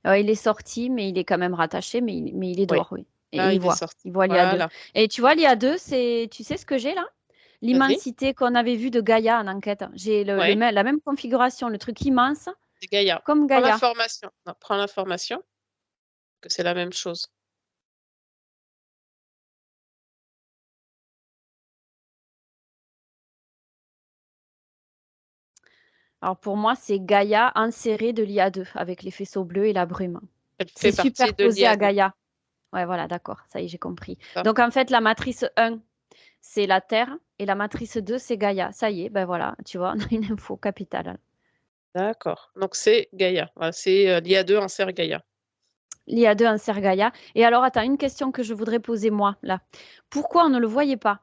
Il est sorti, mais il est quand même rattaché, mais il est Oui, dehors, oui. Et là, il il est voit. sorti. Il voit l'IA2. Voilà. Et tu vois, l'IA2, c'est, tu sais ce que j'ai là? Vas-y. L'immensité qu'on avait vue de Gaïa en enquête. J'ai Ouais, la même configuration, le truc immense, c'est Gaïa. comme Prends Gaïa. l'information. Non, prends l'information, que c'est la même chose. Alors pour moi, c'est Gaïa inséré de l'IA2 avec les faisceaux bleus et la brume. Elle C'est fait partie de superposé à l'IA2. Gaïa. Ouais, voilà, d'accord, ça y est, j'ai compris. Ça. Donc en fait, la matrice 1, c'est la Terre et la matrice 2, c'est Gaïa. Ça y est, ben voilà, tu vois, on a une info capitale. D'accord. Donc c'est Gaïa. Voilà, c'est l'IA2 en serre Gaïa. L'IA2 insère Gaïa. Et alors, attends, une question que je voudrais poser moi, là. Pourquoi on ne le voyait pas?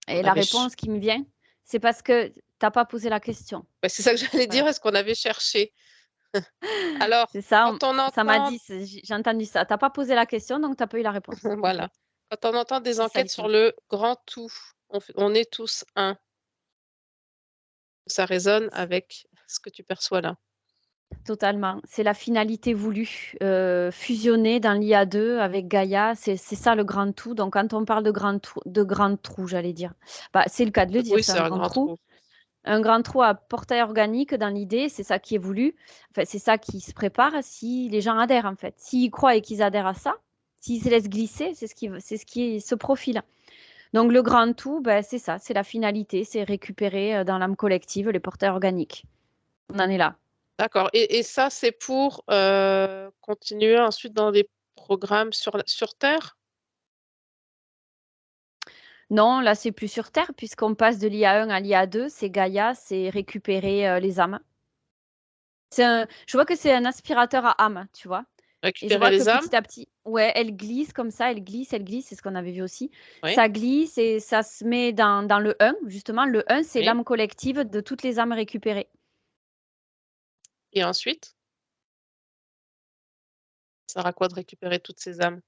On Et la avait réponse qui me vient, c'est parce que t'as pas posé la question. Ouais, c'est ça que j'allais Voilà. dire, est-ce qu'on avait cherché? Alors, C'est ça, quand on ça m'a entend, dit, j'ai entendu ça. T'as pas posé la question, donc t'as pas eu la réponse. Ok, voilà, quand on entend des c'est ça enquêtes qui se sur passe. le grand tout, on est tous un, ça résonne avec ce que tu perçois là. Totalement. C'est la finalité voulue, fusionner dans l'IA2 avec Gaïa. C'est ça le grand tout. Donc, quand on parle de grand trou, j'allais dire, bah, c'est le cas de le dire, Oui, c'est c'est un un grand grand trou. trou. Un grand trou à portail organique dans l'idée, c'est ça qui est voulu. Enfin, c'est ça qui se prépare si les gens adhèrent, en fait. S'ils croient et qu'ils adhèrent à ça, s'ils se laissent glisser, c'est ce qui se profile. Donc, le grand tout, ben, c'est ça, c'est la finalité, c'est récupérer dans l'âme collective les portails organiques. On en est là. D'accord. Et ça, c'est pour continuer ensuite dans des programmes sur Terre? Non, là, c'est plus sur Terre, puisqu'on passe de l'IA1 à l'IA2, c'est Gaïa, c'est récupérer les âmes. Je vois que c'est un aspirateur à âmes, tu vois. Et je Récupérer vois que les âmes? petit à petit, ouais, elle glisse comme ça, elle glisse, c'est ce qu'on avait vu aussi. Oui, Ça glisse et ça se met dans le 1, justement. Le 1, c'est oui. l'âme collective de toutes les âmes récupérées. Et ensuite, ça sert à quoi de récupérer toutes ces âmes?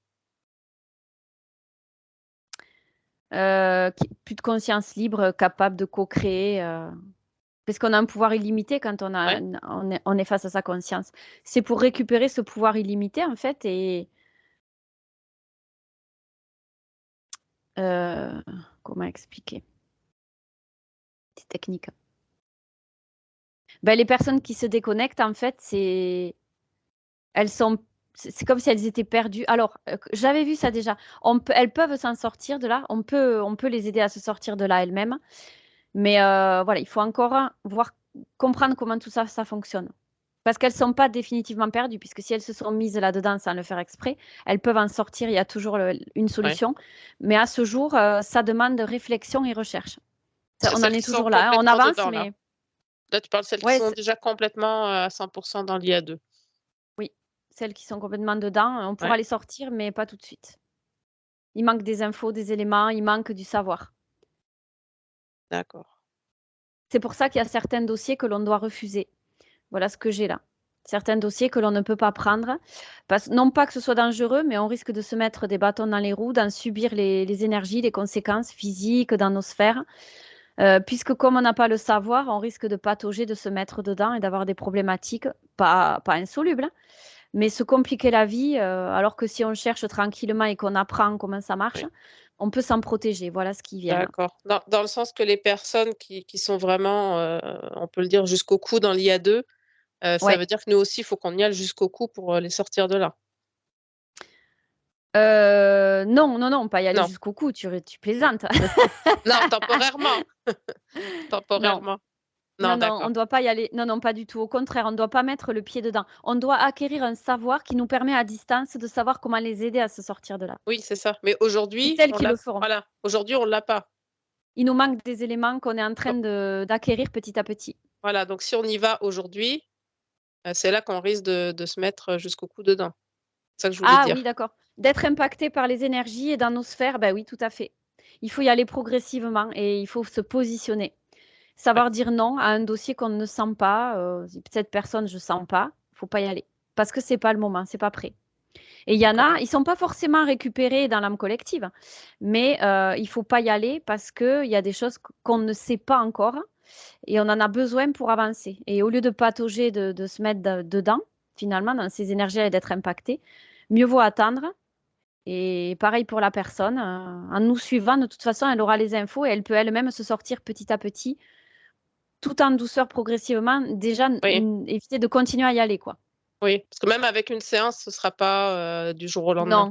Plus de conscience libre, capable de co-créer. Parce qu'on a un pouvoir illimité quand Ouais. on est face à sa conscience. C'est pour récupérer ce pouvoir illimité, en fait, et euh, comment expliquer? C'est technique. Ben, les personnes qui se déconnectent, en fait, elles sont, c'est comme si elles étaient perdues. Alors, j'avais vu ça déjà. Elles peuvent s'en sortir de là. On peut les aider à se sortir de là elles-mêmes. Mais voilà, il faut encore comprendre comment tout ça, ça fonctionne. Parce qu'elles ne sont pas définitivement perdues, puisque si elles se sont mises là-dedans sans le faire exprès, elles peuvent en sortir. Il y a toujours une Ouais. solution. Mais à ce jour, ça demande réflexion et recherche. On en Celles est qui sont toujours là, hein. On complètement avance, dedans là. mais Là, tu parles de celles qui ouais, sont déjà complètement à 100% dans l'IA2. oui, celles qui sont complètement dedans, on Ouais, pourra les sortir, mais pas tout de suite. Il manque des infos, des éléments, il manque du savoir. d'accord. C'est pour ça qu'il y a certains dossiers que l'on doit refuser. Voilà ce que j'ai là. Certains dossiers que l'on ne peut pas prendre, non pas que ce soit dangereux, mais on risque de se mettre des bâtons dans les roues, d'en subir les énergies, les conséquences physiques dans nos sphères. Puisque comme on n'a pas le savoir, on risque de patauger, de se mettre dedans et d'avoir des problématiques, pas insolubles, hein, mais se compliquer la vie, alors que si on cherche tranquillement et qu'on apprend comment ça marche, Oui, on peut s'en protéger. Voilà ce qui vient là. d'accord. Dans le sens que les personnes qui sont vraiment, on peut le dire, jusqu'au cou dans l'IA2, ça Ouais. veut dire que nous aussi, il faut qu'on y aille jusqu'au cou pour les sortir de là. Non, non, non, pas y aller Non. jusqu'au cou, tu plaisantes. Non, temporairement. Non, Temporairement. non, Non, non, on d'accord. ne doit pas y aller. Non, non, pas du tout. Au contraire, on ne doit pas mettre le pied dedans. On doit acquérir un savoir qui nous permet à distance de savoir comment les aider à se sortir de là. Oui, c'est ça. Mais C'est aujourd'hui, elles qui le feront. voilà. Aujourd'hui, on l'a pas. Il nous manque des éléments qu'on est en train Donc, d'acquérir petit à petit. voilà. Donc, si on y va aujourd'hui, c'est là qu'on risque de se mettre jusqu'au cou dedans. C'est ça que je voulais Ah oui, dire. d'accord. D'être impacté par les énergies et dans nos sphères, ben oui, tout à fait. Il faut y aller progressivement et il faut se positionner. Ouais. Savoir dire non à un dossier qu'on ne sent pas. Cette personne, je sens pas. Il faut pas y aller. Parce que c'est pas le moment, c'est pas prêt. Et il y en D'accord. a, ils sont pas forcément récupérés dans l'âme collective, mais il faut pas y aller parce qu'il y a des choses qu'on ne sait pas encore et on en a besoin pour avancer. Et au lieu de patauger, de se mettre dedans, finalement dans ses énergies et d'être impactée, mieux vaut attendre. Et pareil pour la personne, en nous suivant, de toute façon, elle aura les infos et elle peut elle-même se sortir petit à petit, tout en douceur progressivement, déjà Oui, éviter de continuer à y aller, quoi. oui, parce que même avec une séance, ce sera pas, du jour au lendemain. Non,